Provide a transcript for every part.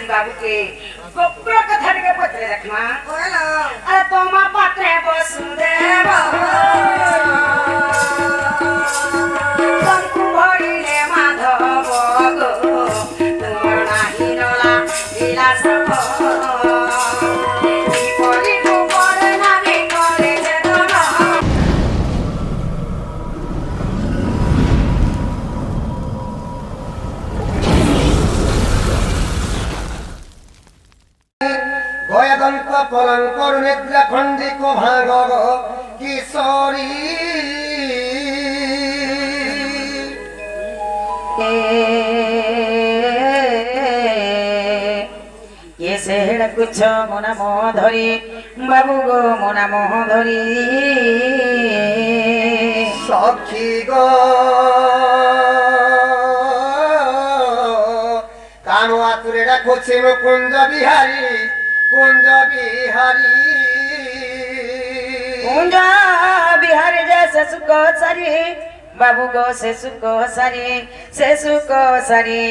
ଆଜି ବାବୁକେ ଗୋପ୍ର କଥା ଟିକେ ପଚରେ ଦେଖମା ଆରେ ତମା ପାତ୍ରେ ବସୁଦେବ ତମକୁ ଭରିଲେ ମାଧବ ଗো ତୁମର ନାହିଁ ନଲା ବିଳାସ পলঙ্কর নেত্রা খণ্ডিক ভাগ কিশোরী কেসেড় কুছ মোনা মোহ ধরি বাবু গো মোনা মোহ ধরি সখী গো কানো আতুরে রাখছে কুঞ্জ বিহারী কুঞ্জ বিহারী কুঞ্জ বিহারী যে সুখ সারি বাবু গো সে সুখ সারি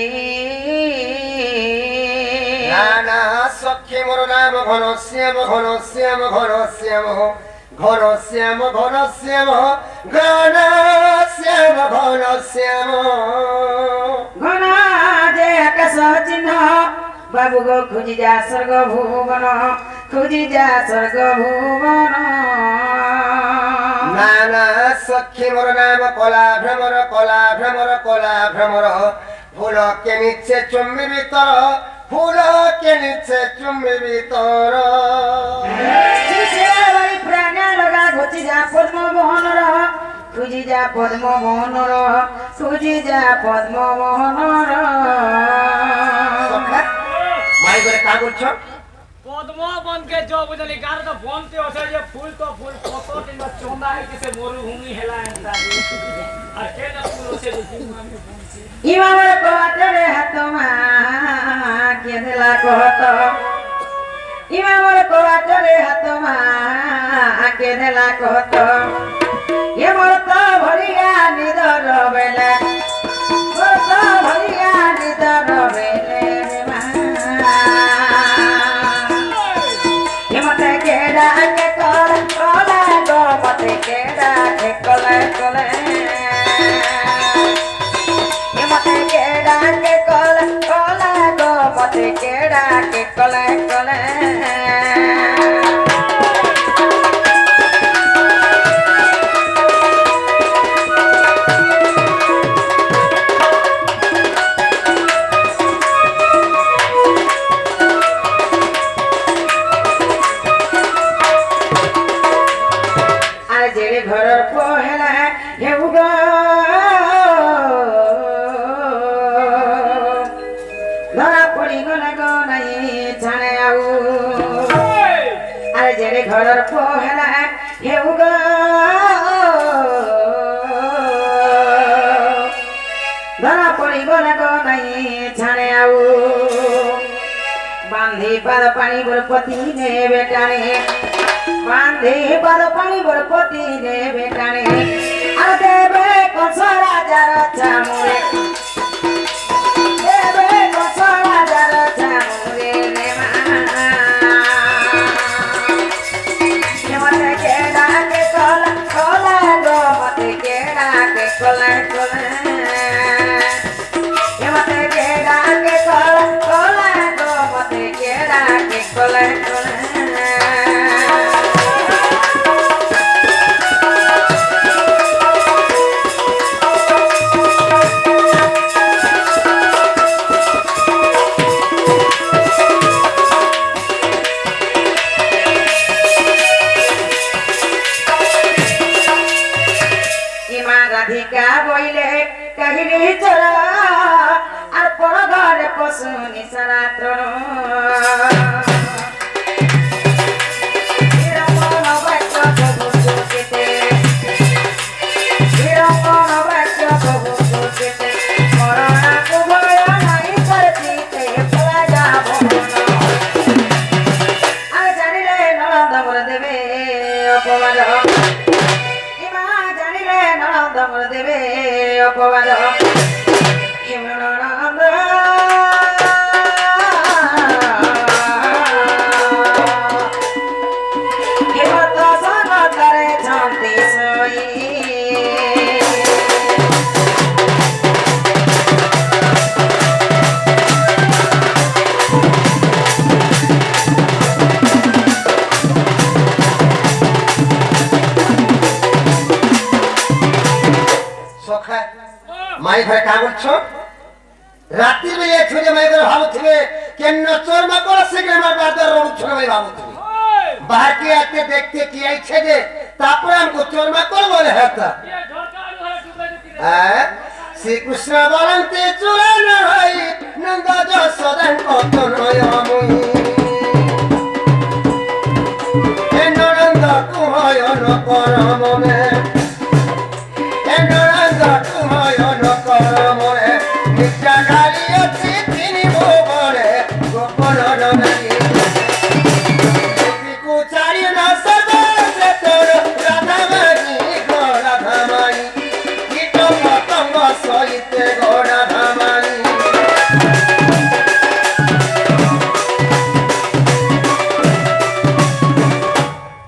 নানা সখী মোর নাম ঘন শ্যাম ঘন শ্যাম ঘন শ্যাম ঘন শ্যাম ঘন শ্যাম ঘন শ্যাম ঘন শ্যাম ঘন যে আকাশ চিহ্ন বাবু গো খুঁজি যা স্বর্গ ভুবন নানা সখী মোর নাম কলা ভ্রমর ফুল কে নিচ্ছে চুম্বি ভিতর ফুল কে নিচ্ছে চুম্বি ভিতর প্রাণ লগা ঘুচি যা পদ্ম মোহনর খুঁজি যা পদ্ম মোহনর মাই করে কা করছো পদ্ম বনকে जो बुझली गार तो बनते होছে যে ফুল তো ফুল কত দিন চোন্দা হইছে মরুভূমি হেলা এন্তা আর কেন ফুল होছে দেখি আমি বলছি ইমামর কোয়াটরে হাতমা কে দেলা কহত ইমামর কোয়াটরে হাতমা কে দেলা কহত এ মোর তো ভরিয়া নিদর বেলা মোর তো ভরিয়া নিদর বেলে কেডা কে কলা গো মতে কেডা কে কলে মতে কেডা কে কলা গো মতে কেডা কে কলে ঘরের পহেলা হেউ গো ধরা পড়ি গলা গো নাই ছাড়ে আউ আরে জেরে ঘরের পহেলা হেউ গো ধরা পড়ি গলা গো নাই ছাড়ে আউ বান্ধি পাদ পানি বরপতি নে বেটারে বান্ধে পাদ পানি বরপতি রে বেটারে আর দেবে কসরা যার চামুরে দেবে কসরা যার চামুরে রে মা মতে কেডা কে কলা গো মতে কেডা কে কলা মতে কেডা কে কলা গো মতে কেডা কে কলা রাধিকা বইলে কাহিনী চোরা আর পর ঘরে পশু নিশারাত্র জানিলে নরদমর দেবে অপবাদ নরদমর দেবে অপবাদ কা বলছো রাত্রি বেলা ছুঁড়ে মাই করে ভাবুথিবে কেন চোর মা করে সেখানে আমার বাজার রুছ না ভাই ভাবুথিবে ওই बाहर के आते देखते कि आइछे जे तापरे हमको चोर में कर बोले हेता ये ढोका घरे डुबे देती रे है श्री कृष्ण बोलते चोरा न होई नंद जो सदन को तो नय मुई ए नंद तू होय न कर मने ए नंद तू होय न कर मने नित्या गाली अछि तिनी भोगरे गोपन नदी चारी ना सदा से तोर राधा माई गो राधा माई कीट पतंग सहिते गो राधा माई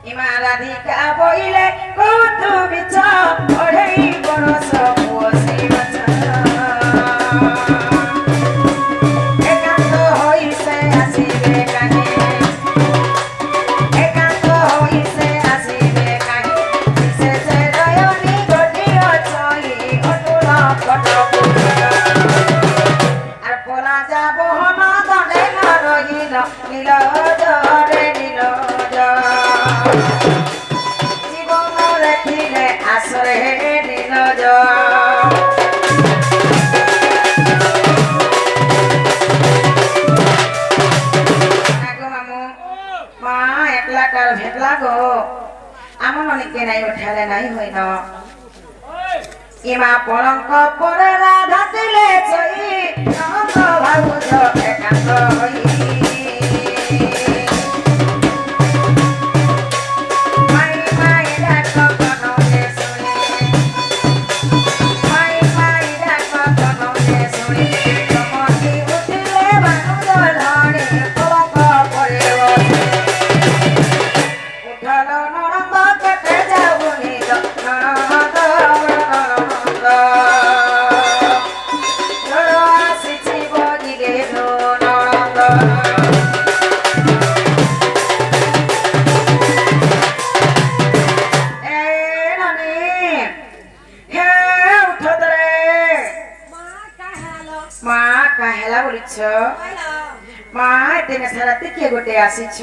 ইমা রাধিকা বইলে কৌতু বিচ অঢ়েই বরষ পুয়সি বাচ একান্ত হইছে আসিবে কাহে একান্ত হইছে আসিবে কাহে বিশেষে রয়নি গটি অছই অতুল কটক আর পোলা যাব হনা দণ্ডে না রহিল নীলজ রে নীলজ জীবন রেখিলে আসরে নীলজ আগো মামু মা একলা কাল ভেটলা গো আমার অনেকে নাই উঠালে নাই হইল ওই ইমা পলঙ্ক পরে রাধা দিলে চই নন্দ ভাবুজ একান্ত হই মাই মাই ডাক কননে শুনি মাই মাই ডাক কননে শুনি চমকি উঠিলে বানুজ ধনি পলঙ্ক পরে বসে উঠল ননন্দ কেটে যাবনি ননন্দ ননন্দ জড় আসিছি বজিলে ননন্দ এ ননি হে উঠত রে মা কাহেলা বলিছ মা তেনে সারাতে কে গোটে আসিছ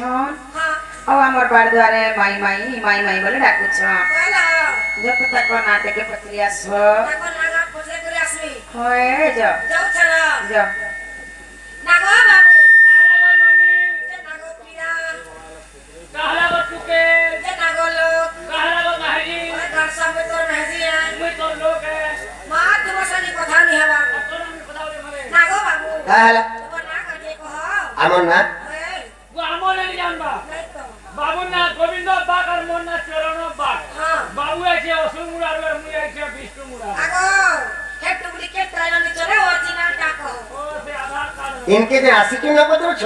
ଆଉ ଆମର ବାଡ ଦ୍ୱାରେ ମାଇ ମାଇ ମାଇ ମାଇ ବୋଲି ଡାକୁଛ ଯତ ତାକ ନା ଟିକେ ପଚରି ଆସ ହଏ ଯ ଯ কাহলা গো ননি কাহলা গো টুকে কাহলা গো মাহি মুই তোর লোক হে তোর আমি কথা বলে মারে কাহলা আমন না গো আমলে জানবা বাবু না গোবিন্দ বাগ আর মোর না চরণ বাগ বাবু আছে অসুর মুরার আর মুই আছে বিষ্ণু মুরার ও সে আধার কার্ড इनके जे आसी क्यों ना पत्र छ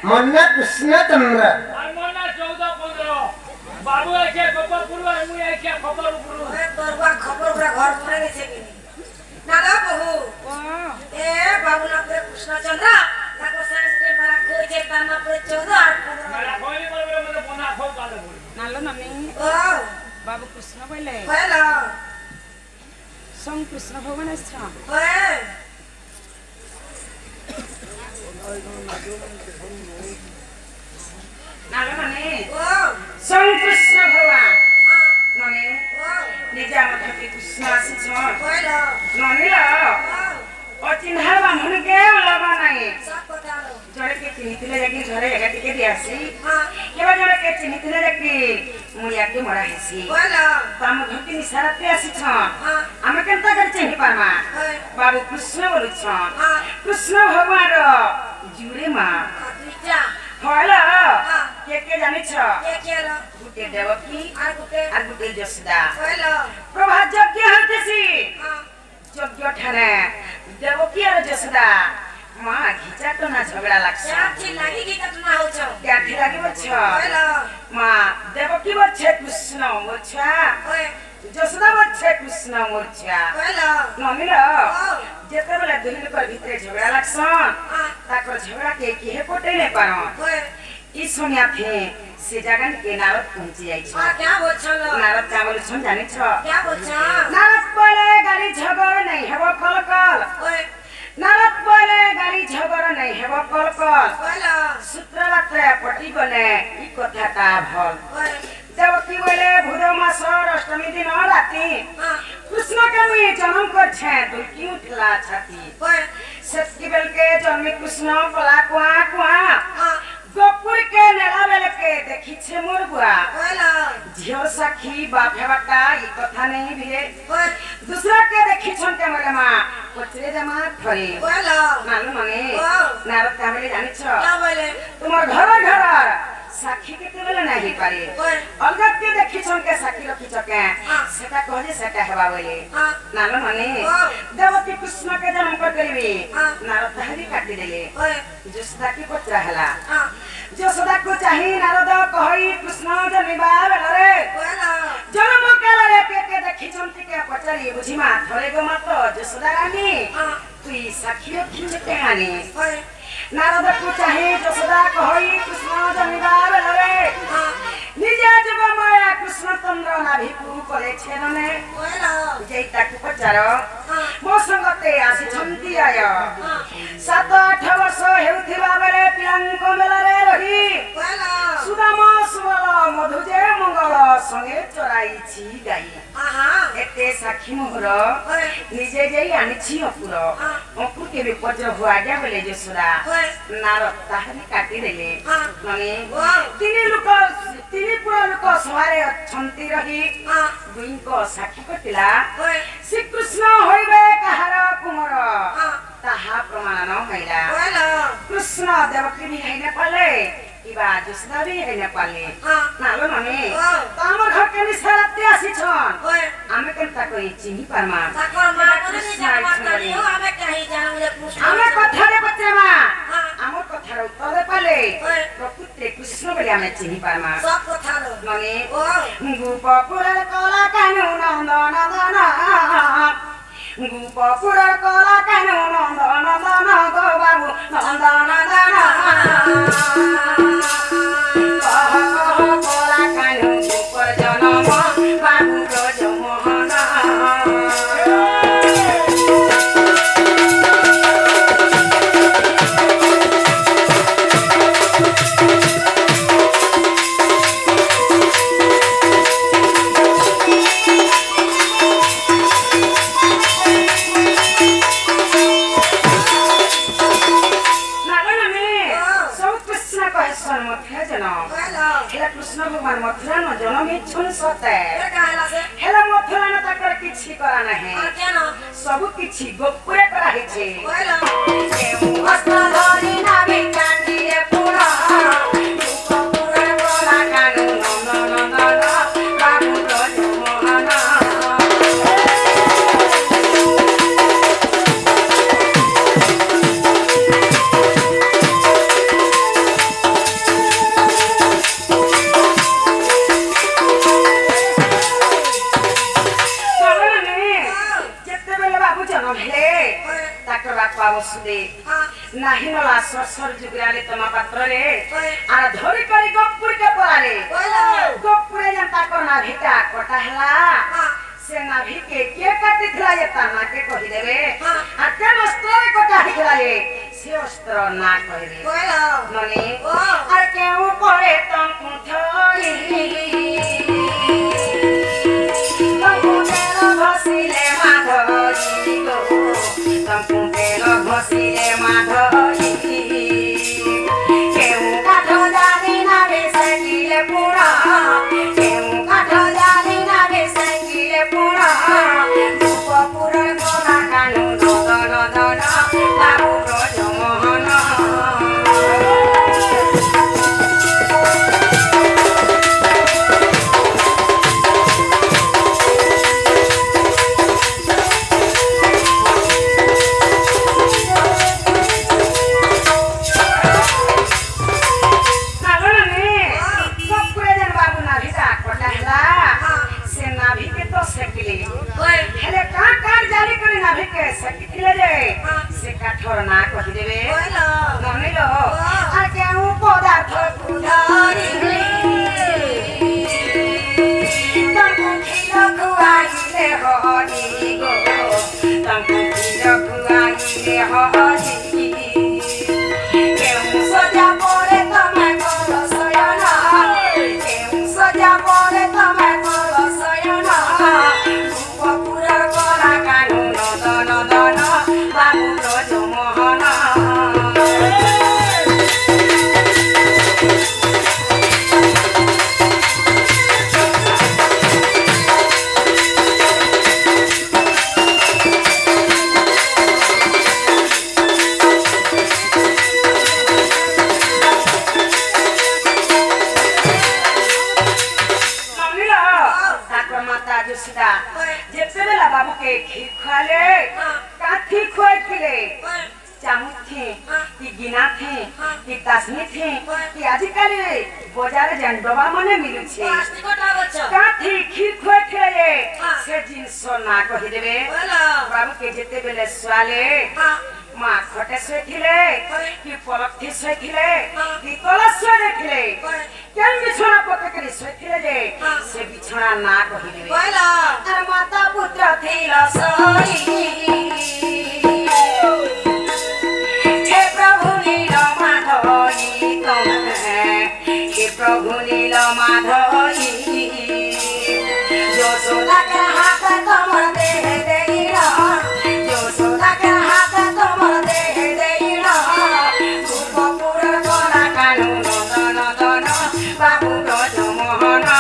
मन्ना कृष्ण चंद्र আর মোর না 14 15 বাবু আছে গোপপুর আর মুই আছে খবরপুর মেলা কইলি বলবে মনে বনা খো কালে বল নালো নানি বাবু কৃষ্ণ বলে সং কৃষ্ণ ভগবান আসছ নালো নানি সং কৃষ্ণ ভগবান ননি নিজে আমার থেকে কৃষ্ণ আসিছ ননি অচিহ্না বামুন কে লগা নাই জড়ে কে চিনিଥିଲେ যাকি ঘরে এগা টিকে দি আসি কেবা জড়ে কে চিনিଥିଲେ যাকি মুই আকে মরা হেসি তাম ঘটি নিসারাতে আসিছ আমি কেনতা করে চিনি পারমা বাবু কৃষ্ণ বলুছ কৃষ্ণ ভগবান জুড়ে মা হলো কে জানিছ গুটে দেবকী আর গুটে যশোদা প্রভাত যজ্ঞ হইতেছি যজ্ঞ ঠানে দেবকী আর যশোদা মা ঘিচা তো না ঝগড়া লাগছে ক্যাথি লাগি বলছ মা দেবকী বলছে কৃষ্ণ মোরছা যশোদা বলছে কৃষ্ণ মোরছা নমিল যেতেবেলে দুই লোকের ভিতরে ঝগড়া লাগছন তাকর ঝগড়া কে কিহে পটে নে পার ই শুনিয়া ফে সে জায়গা কে নারদ পৌঁছে যাইছ নারদ কা বলছন জানিছ নারদ বলে গাড়ি গাড়ি ঝগড়া নেই হেব কল কল নারদ বলে গাড়ি ঝগড়া নেই হেব কল কল সূত্ররাত্রে পটিবনে ই কথাটা ভল দেবকী বলে ভূদ মাসর অষ্টমী দিন রাতি কৃষ্ণকে মুই জন্ম করছে তুই কি উঠলা ছাতি সেতকি বেলকে জন্মে কৃষ্ণ কলা কুয়া কুয়া গোপুর কে নেলা বেলকে দেখিছে মোর বুয়া ঝিও সাক্ষী বাপ হেবাটা ই কথা নেই ভিড়ে दूसरा के देखी छन के मले मा पचरे जमा थरे मालूम मने नारद कामले जानि छ क्या बोले तुमर घर घर साखी के बेले नाही पारे अलगत के देखी छन के साखी रखी छके सेटा कहले सेटा हेबा बोले मालूम मने देवती कृष्ण के जन्म कर देबी नारद धारी काटी देले जसदा की पचरा हला जसदा को चाहि नारद कहई कृष्ण जन्मिबा बेले जन्म केले के देखी छनती के पचरी बुझी मा थरे गो मत जसदा रानी तुई साखी रखी छके हानी नारद को चाहि जसदा कहई कृष्ण जन्मिबा बेले निजे जब माया कृष्ण चंद्र नाभि पुरु करे छेनने जेता को पचार मो संगते आसी छंती आय 7-8 वर्ष हेउथिबा बेले पिलांको मेलारे रही सुदाम सुबल मधुजे मंगल संगे चराई छी गाई एते साखी मोहर निजे जेई आनी छी अपुर अपुर के भी पजर हुआ गया बोले जसुरा नारद ताहरी काटी देले माने तिनी पुरा लोक सवारे छंती रही दुईको साखी कटिला श्री कृष्ण होइबे कहार कुमार ताहा प्रमाण न हैला कृष्ण देवकी भी हैने पाले इबा जसदा भी हैने पाले नालो माने तामर घर के निसारते आसी छन आमे केनता कोई चिनी परमा आमे कथारे बच्चेमा आमर कथार उत्तर पाले प्रकृति कृष्ण बोले आमे चिनी परमा सब कथा माने गोपपुर कला कानु नंदन नंदन गोपपुर कला कानु नंदन नंदन गो बाबू नंदन नंदन कला कानु गोपर जनम बाबू ब्रज मोहन कृष्ण भगवान मथुरा न जन्म इच्छन सते हेला मथुरा न तकर किछि करा नहीं सब किछि गोपुरे करा हिछे केउ अस्त्र धरि नामे कांडी रे पुरा गोपुरे कला कानु नंदन नंदन बाबू ब्रज मोहन नाही मला सरसर जुगराले तमा पात्र रे आ धरि करी गोपुर के परारे गोपुरे जनता को ना भेटा कोटा हला से ना भी के काटी थला ये तना के कहि देबे आ के अस्त्र रे कोटा हिला ये से अस्त्र ना कहबे ननी आर केउ परे तम कुथई तमु तेरो भसिले माधरी गो तमु तेरो भसिले माधरी केउ काठ जानी ना बेसकिले पुरा केउ काठ जानी ना बेसकिले पुरा गोपपुर कला कानु नंदन नंदन बाबू ब्रज मोहन थे कि तासनी थे कि आजिकल बाजार जन डबा मने मिलुछे काथी खीर खोए थे से जिनस ना कहि देबे बाबू के जेते बेले स्वाले माँ खटे सोइथिले कि पलक थी सोइथिले कि कलश सोइथिले केन बिछोना पके करी सोइथिले जे से बिछोना ना कहि देबे अरे माता पुत्र थिल सोई हे प्रभु नील माधवी कौन है हे प्रभु नील माधवी जो सोना के हाथ कमर दे देईरा जो सोना के हाथ कमर दे देईरा गोपुर कोना कानून दन दन बाबू तो मोहन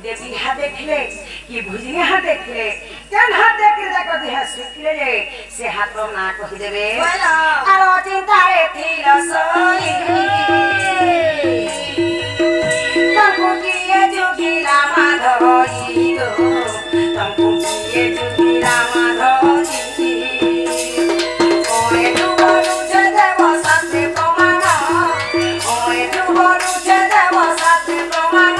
देवी हाथ देखले कि भुजिया हाथ देखले केन हाथ देखले जाको देह सुखले रे से हाथ ना कहि देबे आरो चिंता रे थिल सोई तंकु किए जोगीला माधवी गो तंकु किए जोगीला माधवी ओए दुबरु जे देव साथे प्रमाण ओए दुबरु जे देव साथे प्रमाण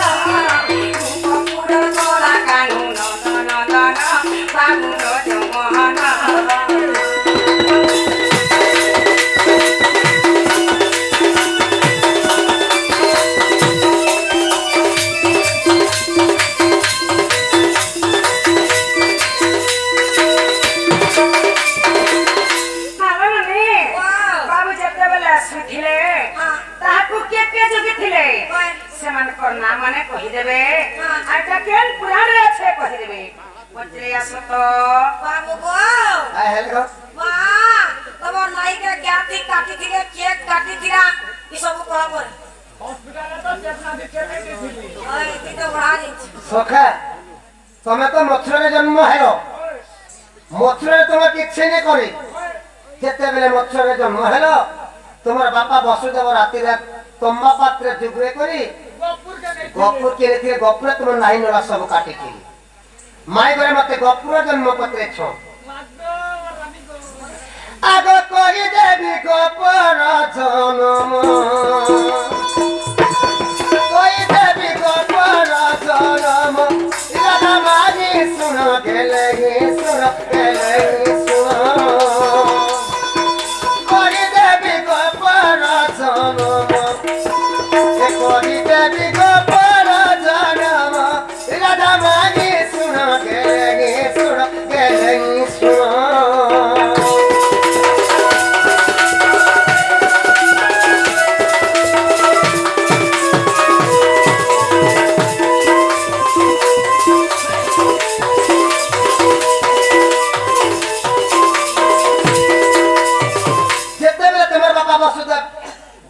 ना माने कहि देबे आटा केन पुराण रे छे कहि देबे पचले असत बाबू गो आ हेलो वाह तब नाई के ज्ञाति काटी दिले केक काटी दिला ई सब कहबर हॉस्पिटल तो अपना देखे थी ओए ती तो बढ़ा दी सखा तमे तो मथुरा जन्म हेलो मथुरा तमे किछे ने करी जेते बेले मथुरा जन्म हेलो तुम्हार बापा वसुदेव राति रे तम्बा पात्र जुगरे करी गपुर के थे गपुर तुम नाही नला सब काटी के माय घरे मते गपुर जन्म पत्रे छ आगो कहि देबी गपुर जन्म कहि देबी गपुर जन्म इला मानी सुन गेले सुन कहि देबी गपुर जन्म कहि देबी गपुर जन्म इला मानी सुन गेले सुन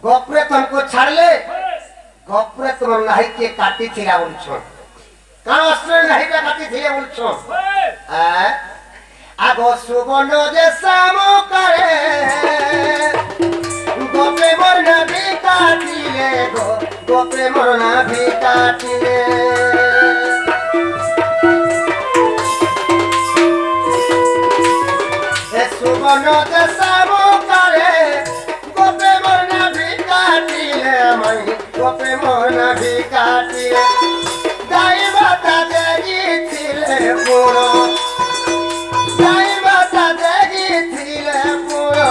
गपुरे तुमको छाड़ले गपुरे तुम नाही के काटी थिला बोलछो का अस्त्र नाही के काटी थिले बोलछो आगो सुबन जे सामो करे गोपे मोर ना भी काटिले गोपे मोर ना भी काटिले ए सुबन जे सामो करे गोपे मोर ना भी काटिले मई गोपे मोर ना भी काटिले दाई माता देगी थिले पुरो दाई माता देगी थिले पुरो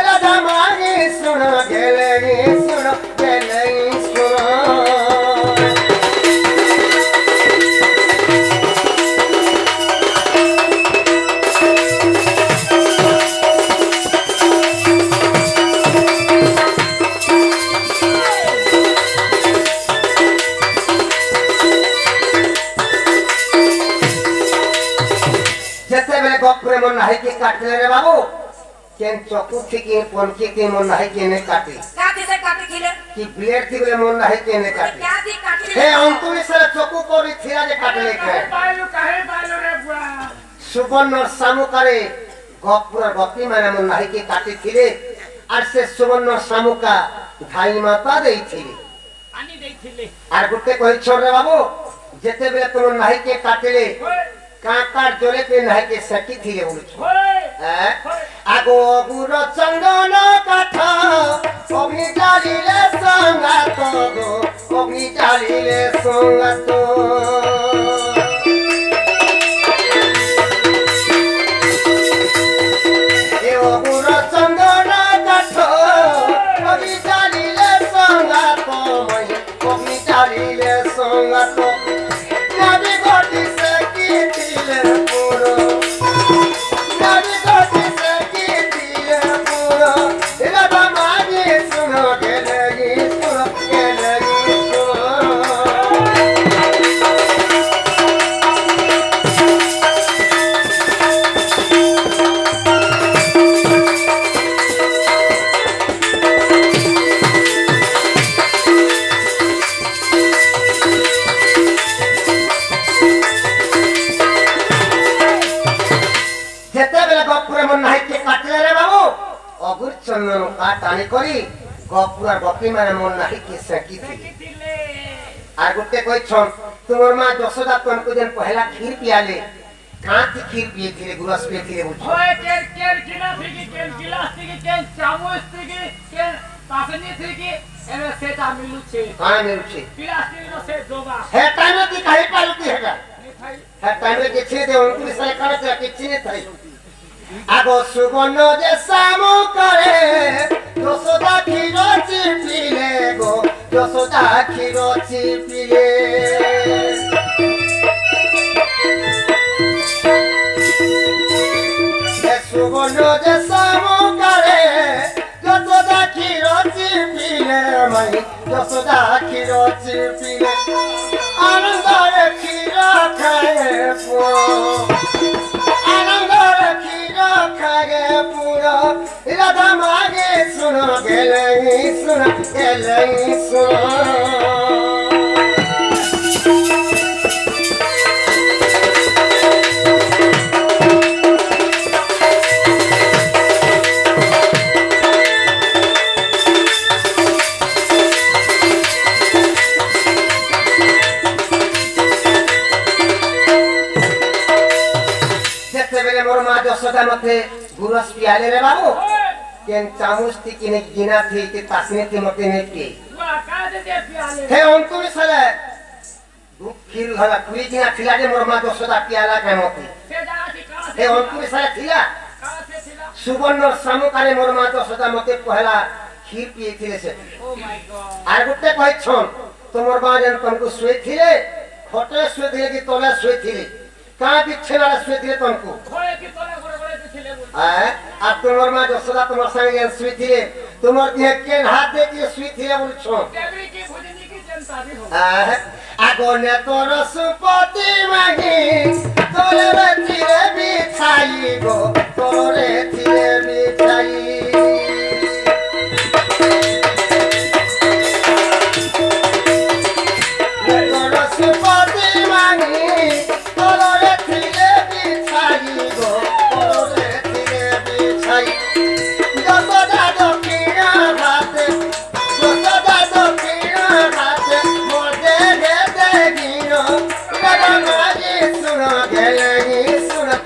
राधा मांगी सुन गेले सुन गपुरे मन नाही के काटले रे बाबू केन चकु थी के पन के मन नाही के ने काटी से काटी खिले कि ब्लेड थी बोले मन नहीं के ने काटे हे अंतुनी सारे चकु कोरी थिरा जे काटले के काहे बालो रे बुआ सुवर्ण सामुकारे गपुर गपी माने मन नहीं के काटी थिरे আর সে সুবর্ণ শামুকা ধাই মাতা দেইছিলি আনি দেইছিলি আর গুটে কই ছোড় বাবু যেতেবেলে তোর নাহিকে কাটলে কাঁটার জলে তে নাহিকে সেকি থিলে বলছো আগো গুর চন্দন কাঠ অগ্নি জ্বালিলে সঙ্গাত গো অগ্নি জ্বালিলে সঙ্গাত এ গুর চন্দন কাঠ অগ্নি জ্বালিলে সঙ্গাত মই অগ্নি জ্বালিলে সঙ্গাত নাবি গটি সেকি থিলে পুরো নাবি গটি সেকি থিলে পুরো এলা বামাগে শুনো গেলে শুনো গেলে শুনো যেতেবেলে গপুরে মন নাই কে কাটলে রে বাবু অগুর চন্দন কাটানি করি গপুরার গপি মানে মন নাই কে সেকি দিলে দিলে আর গুটে কইছন তোমার মা যশোদা তোমাকে যেন পহেলা ক্ষীর পিয়ালে কাঁতি ক্ষীর পিয়েছিলে গুরস পিয়েছিলে বুঝছো হয় কেন কিনা থেকে কেন গিলাস থেকে কেন চামচ থেকে কেন পাসনি থেকে এনে সেটা মিলুছে কাঁ মেরুছে গিলাস থেকে সে দোবা হে টাইমে কি কাহি পালুতি হেগা মিঠাই হে টাইমে যে ছিলে দে 29 সালে কাটতে কি চিনে থাই আগো সুবর্ণ যে সামু করে যশোদা ক্ষীর চিপিলে গো যশোদা ক্ষীর চিপিলে সুবর্ণ যে সামুকারে যশোদা ক্ষীর চিপিলে মাই যশোদা ক্ষীর চিপিলে আনন্দরে ক্ষীর খায়ে পুরো আনন্দরে ক্ষীর খায়ে পুরো রাধা মাগে শুনো গেলে শুনো যেতেবেলে মোর মা যশোদা মতে গুরস পিয়ালে রে বাবু কেন চামচ থেকে নে গিনা থেকে তাসনিতে মতে নেকে বুয়া কাজে দে পিয়ালে হে অন্তরে সালে দুঃখীর ঘরা কুড়ি গিনা ছিলা যে মোর মা যশোদা পিয়ালা কেমতে সে জাতি কাছে হে অন্তরে সালে ছিলা কাছে ছিল সুবর্ণ সামুকারে মোর মা যশোদা মতে পহেলা ক্ষীর পিয়েছিলে সে ও মাই গড আর গুটে কইছন তোমার মা যেন তোমাকে শুয়েছিলে খটে শুয়েছিলে কি তলে শুয়েছিলে কাঁ বিছানারে শুয়েছিলে তোমাকে ঘরে কি তোলে ঘরে ছিলে বল আর তোমার মা যশোদা তোমার সঙ্গে শুয়েছিলে তোমার দিয়ে কেন হাত দিয়ে শুয়েছিলে বলছো দেবী কি ভুজনি কি জনতা দি হো আগনে তোর সুপতি মাগি তোরে চিরে বিছাই গো তোরে চিরে বিছাই তোর সুপতি মাগি তোরে চিরে বিছাই গো তোরে চিরে বিছাই যশোদা দক্ষিণা হাতে যশোদা দক্ষিণা হাতে মোদে গে গিনো লাগা মাগি শুনো গেলে শুনো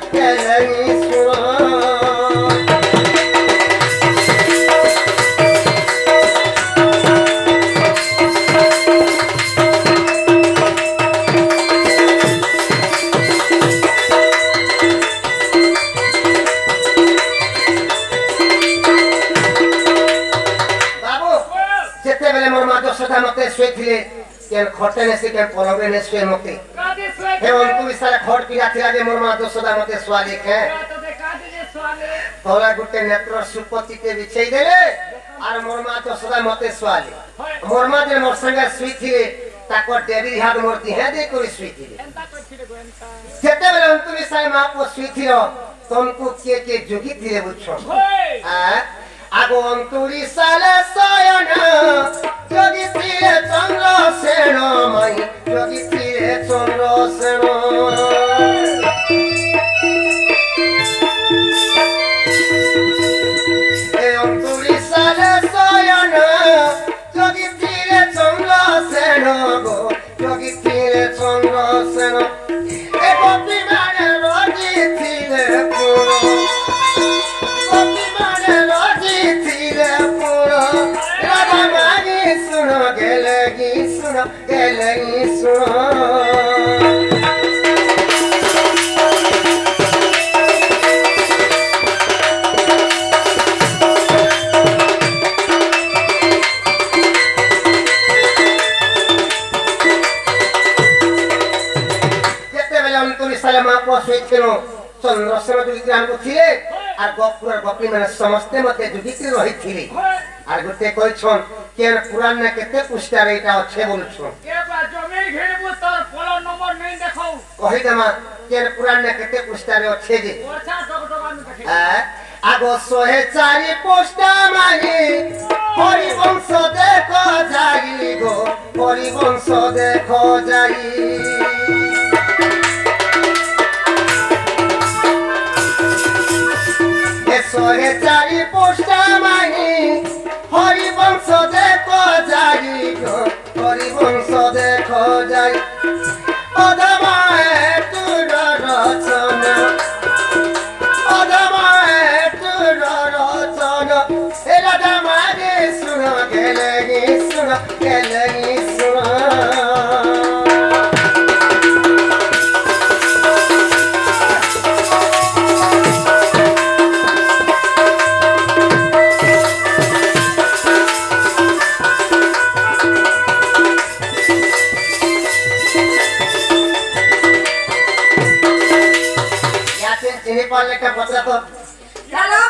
বাবু যেতেবেলে মোর মা যশোদা মতে শুয়েছিলে কেন খটে নেছে কেন পরবে নে শুয়ে মতে কাজে শুয়ে হে অন্তু সারা খট পিরা ছিলা যে মোর মা যশোদা মতে শুয়ালে কে তো দে কাজে যে সোয়ালে তোরা গুটে নেত্র সুপতিতে বিছাই দেলে আর মোর মা যশোদা মতে শুয়ালে মোর মা যে মোর সঙ্গে শুইছিলে তাকর দেবী হাত মোর দিহে দে করে শুইছিলে এন্তা কইছিলে গো এন্তা যেতেবেলে অন্তু সারা মা পো শুইছিল তমকু কে যোগী দিলে বুঝছো হই আগো অন্তরি সালে সয়ন যোগী তীরে চন্দ্র সেন মাই যোগী তীরে চন্দ্র সেন এ অন্তরি সালে সয়ন যোগী তীরে চন্দ্র সেন গো যোগী তীরে চন্দ্র সেন এ গোপী মানে রোজি তীরে পুরো গোপী মানে রোজি তীরে পুরো রাধা মাগি শুনো গেলে গি শুনো গেলে গি শুনো চন্দ্রসেন যুধিষ্ঠির ଆମକୁ ଥିଲେ আর গপুর গপী মানে সমস্তে মতে যুধিষ্ঠির রহিଥିଲେ আর গোটে কইছন কেন পুরাণ না কেতে পুষ্টারে এটা আছে বলছন কে বা জমি ঘিরবু তোর ফল নম্বর নেই দেখাও কহি দেমা কেন পুরাণ না কেতে পুষ্টারে আছে যে ওছা টক আমি দেখি আগো 104 পুষ্টা মানি হরিবংশ দেখো যাই গো হরিবংশ দেখো যাই সোহে চারি পোষ্টা মানি হরিবংশ দেখো যাই গো হরিবংশ দেখো যাই অধমায় তুর রচনা অধমায় তুর রচনা এ রাধা মাগে শুনো গেলে গি শুনো গেলে গি শুনো চিনি পারলে একটা কথা তো হ্যালো